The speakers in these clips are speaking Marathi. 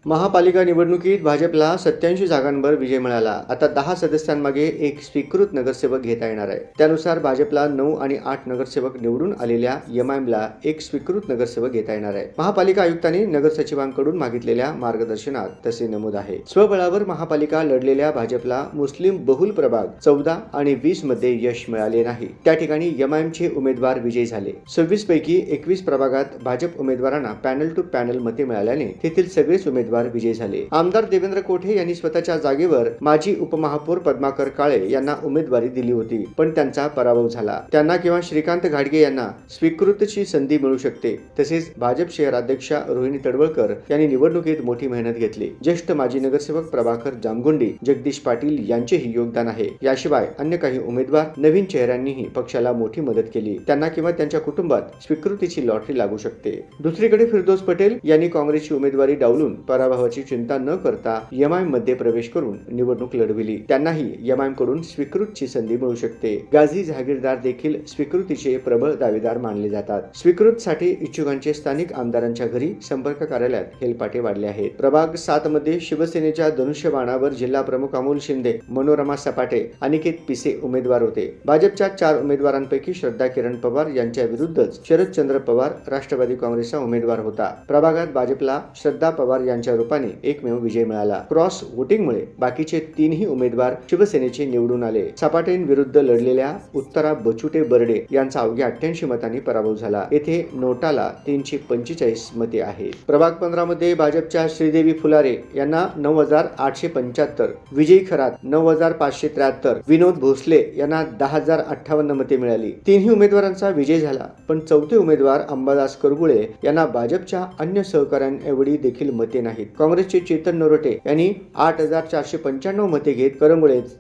महापालिका निवडणुकीत भाजपला 87 जागांवर विजय मिळाला. आता 10 सदस्यांमागे एक स्वीकृत नगरसेवक घेता येणार आहे. त्यानुसार भाजपला 9 आणि 8 नगरसेवक निवडून आलेल्या एमआयएमला एक स्वीकृत नगरसेवक घेता येणार आहे. महापालिका आयुक्तांनी नगर सचिवांकडून मागितलेल्या मार्गदर्शनात तसे नमूद आहे. स्वबळावर महापालिका लढलेल्या भाजपला मुस्लिम बहुल प्रभाग 14 आणि 20 मध्ये यश मिळाले नाही. त्या ठिकाणी एमआयएमचे उमेदवार विजयी झाले. 26 पैकी 21 प्रभागात भाजप उमेदवारांना पॅनल टू पॅनल मते मिळाल्याने तेथील सगळेच उमेदवार विजयी झाले. आमदार देवेंद्र कोठे यांनी स्वतःच्या जागेवर माजी उपमहापौर पद्माकर काळे यांना उमेदवारी दिली होती, पण त्यांचा पराभव झाला. त्यांना किंवा श्रीकांत घाडगे यांना स्वीकृतची संधी मिळू शकते. तसेच भाजप शहराध्यक्षा रोहिणी तडवळकर यांनी निवडणुकीत मोठी मेहनत घेतली. ज्येष्ठ माजी नगरसेवक प्रभाकर जामगुंडी, जगदीश पाटील यांचेही योगदान आहे. याशिवाय अन्य काही उमेदवार नवीन चेहऱ्यांनीही पक्षाला मोठी मदत केली. त्यांना किंवा त्यांच्या कुटुंबात स्वीकृतीची लॉटरी लागू शकते. दुसरीकडे फिरदौस पटेल यांनी काँग्रेसची उमेदवारी डावलून पराभवाची चिंता न करता एमआयएम मध्ये प्रवेश करून निवडणूक लढविली. त्यांनाही एमआयएम कडून स्वीकृतची संधी मिळू शकते. गाझी जहागीरदार देखील स्वीकृतीचे प्रबळ दावेदार मानले जातात. स्वीकृतसाठी इच्छुकांचे स्थानिक आमदारांच्या घरी संपर्क कार्यालयात हेलपाटे वाढले आहेत. प्रभाग 7 मध्ये शिवसेनेच्या धनुष्यबाणावर जिल्हा प्रमुख अमोल शिंदे, मनोरमा सपाटे, अनिकेत पिसे उमेदवार होते. भाजपच्या 4 उमेदवारांपैकी श्रद्धा किरण पवार यांच्या विरुद्धच शरदचंद्र पवार राष्ट्रवादी काँग्रेसचा उमेदवार होता. प्रभागात भाजपला श्रद्धा पवार यांच्या रूपाने एकमेव विजय मिळाला. क्रॉस वोटिंगमुळे बाकीचे 3ही उमेदवार शिवसेनेचे निवडून आले. सपाटेंविरुद्ध लढलेल्या उत्तरा बचुटे बर्डे यांचा अवघ्या 88 मतांनी पराभव झाला. येथे नोटाला 345 मते आहेत. प्रभाग 15 मध्ये भाजपच्या श्रीदेवी फुलारे यांना 9,875, विजयी खरात 9,573, विनोद भोसले यांना 10,058 मते मिळाली. 3ही उमेदवारांचा विजय झाला, पण चौथे उमेदवार अंबादास करगुळे यांना भाजपच्या अन्य सहकाऱ्यांएवढी देखील मते नाहीत. काँग्रेसचे चेतन नरोटे यांनी 8,495 मते घेत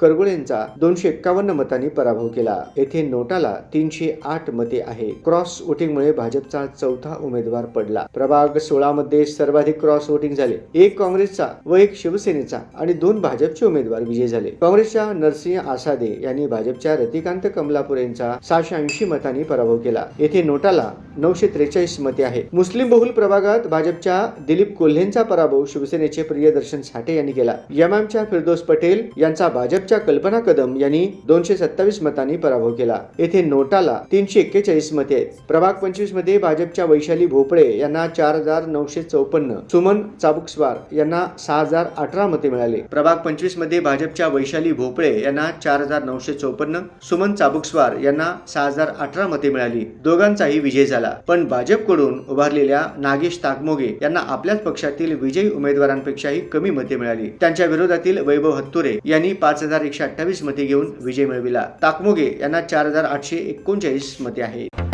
करगुळेंचा 251 मतांनी पराभव केला. येथे नोटाला 308 मते आहे. क्रॉस वोटिंगमुळे भाजपचा चौथा उमेदवार पडला. प्रभाग 16 मध्ये सर्वाधिक क्रॉस वोटिंग झाले. एक काँग्रेसचा व एक शिवसेनेचा आणि 2 भाजपचे उमेदवार विजयी झाले. काँग्रेसच्या नरसिंह आसादे यांनी भाजपच्या रतिकांत कमलापूर यांचा 680 मतांनी पराभव केला. येथे नोटाला 943 मते आहे. मुस्लिम बहुल प्रभागात भाजपच्या दिलीप कोल्हेंचा पराभव शिवसेनेचे प्रियदर्शन साठे यांनी केला. एमआयएमच्या फिरदौस पटेल यांचा भाजपच्या कल्पना कदम यांनी 227 मतांनी पराभव केला. येथे नोटाला 341 मते आहेत. प्रभाग 25 मध्ये भाजपच्या वैशाली भोपळे यांना 4,954, सुमन चाबुकस्वार यांना 6,018 मते मिळाले. प्रभाग 25 मध्ये भाजपच्या वैशाली भोपळे यांना 4,954, सुमन चाबुकस्वार यांना 6,018 मते मिळाली. दोघांचाही विजय झाला, पण भाजपकडून उभारलेल्या नागेश ताकमोगे यांना आपल्याच पक्षातील विजयी उमेदवारांपेक्षाही कमी मते मिळाली. त्यांच्या विरोधातील वैभव हत्तुरे यांनी 5,128 मते घेऊन विजय मिळविला. ताकमोगे यांना 4,839 मते आहेत.